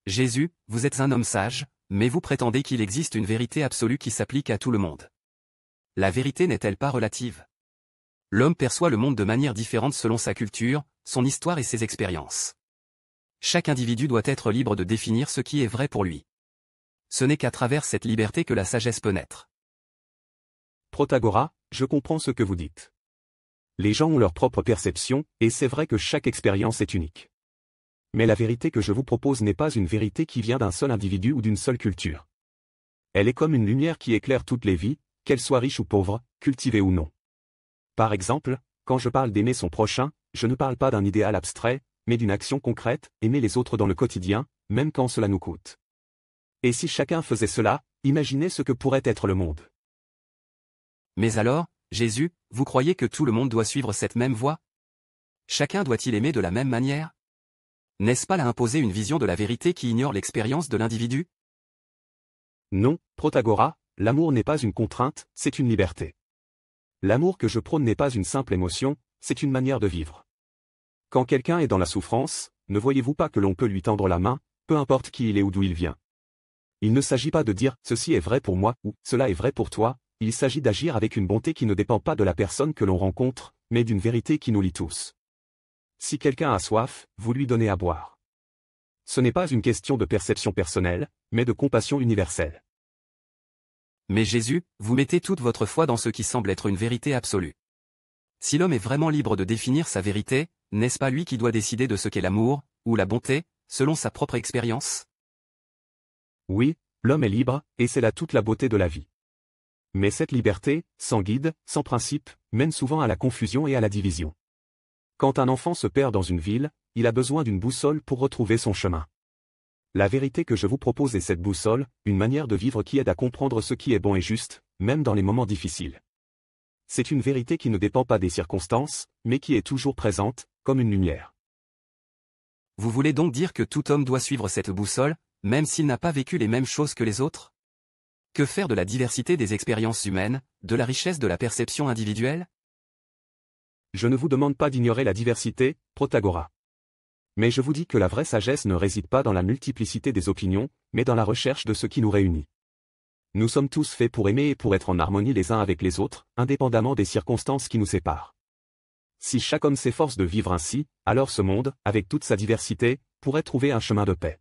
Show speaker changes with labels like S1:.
S1: Jésus, vous êtes un homme sage, mais vous prétendez qu'il existe une vérité absolue qui s'applique à tout le monde. La vérité n'est-elle pas relative? L'homme perçoit le monde de manière différente selon sa culture, son histoire et ses expériences. Chaque individu doit être libre de définir ce qui est vrai pour lui. Ce n'est qu'à travers cette liberté que la sagesse peut naître.
S2: Protagoras, je comprends ce que vous dites. Les gens ont leur propre perception, et c'est vrai que chaque expérience est unique. Mais la vérité que je vous propose n'est pas une vérité qui vient d'un seul individu ou d'une seule culture. Elle est comme une lumière qui éclaire toutes les vies, qu'elles soient riches ou pauvres, cultivées ou non. Par exemple, quand je parle d'aimer son prochain, je ne parle pas d'un idéal abstrait, mais d'une action concrète, aimer les autres dans le quotidien, même quand cela nous coûte. Et si chacun faisait cela, imaginez ce que pourrait être le monde.
S1: Mais alors, Jésus, vous croyez que tout le monde doit suivre cette même voie? Chacun doit-il aimer de la même manière? N'est-ce pas là imposer une vision de la vérité qui ignore l'expérience de l'individu?
S2: Non, Protagoras, l'amour n'est pas une contrainte, c'est une liberté. L'amour que je prône n'est pas une simple émotion, c'est une manière de vivre. Quand quelqu'un est dans la souffrance, ne voyez-vous pas que l'on peut lui tendre la main, peu importe qui il est ou d'où il vient? Il ne s'agit pas de dire « ceci est vrai pour moi » ou « cela est vrai pour toi », il s'agit d'agir avec une bonté qui ne dépend pas de la personne que l'on rencontre, mais d'une vérité qui nous lie tous. Si quelqu'un a soif, vous lui donnez à boire. Ce n'est pas une question de perception personnelle, mais de compassion universelle.
S1: Mais Jésus, vous mettez toute votre foi dans ce qui semble être une vérité absolue. Si l'homme est vraiment libre de définir sa vérité, n'est-ce pas lui qui doit décider de ce qu'est l'amour, ou la bonté, selon sa propre expérience?
S2: Oui, l'homme est libre, et c'est là toute la beauté de la vie. Mais cette liberté, sans guide, sans principe, mène souvent à la confusion et à la division. Quand un enfant se perd dans une ville, il a besoin d'une boussole pour retrouver son chemin. La vérité que je vous propose est cette boussole, une manière de vivre qui aide à comprendre ce qui est bon et juste, même dans les moments difficiles. C'est une vérité qui ne dépend pas des circonstances, mais qui est toujours présente, comme une lumière.
S1: Vous voulez donc dire que tout homme doit suivre cette boussole, même s'il n'a pas vécu les mêmes choses que les autres? Que faire de la diversité des expériences humaines, de la richesse de la perception individuelle?
S2: Je ne vous demande pas d'ignorer la diversité, Protagoras. Mais je vous dis que la vraie sagesse ne réside pas dans la multiplicité des opinions, mais dans la recherche de ce qui nous réunit. Nous sommes tous faits pour aimer et pour être en harmonie les uns avec les autres, indépendamment des circonstances qui nous séparent. Si chaque homme s'efforce de vivre ainsi, alors ce monde, avec toute sa diversité, pourrait trouver un chemin de paix.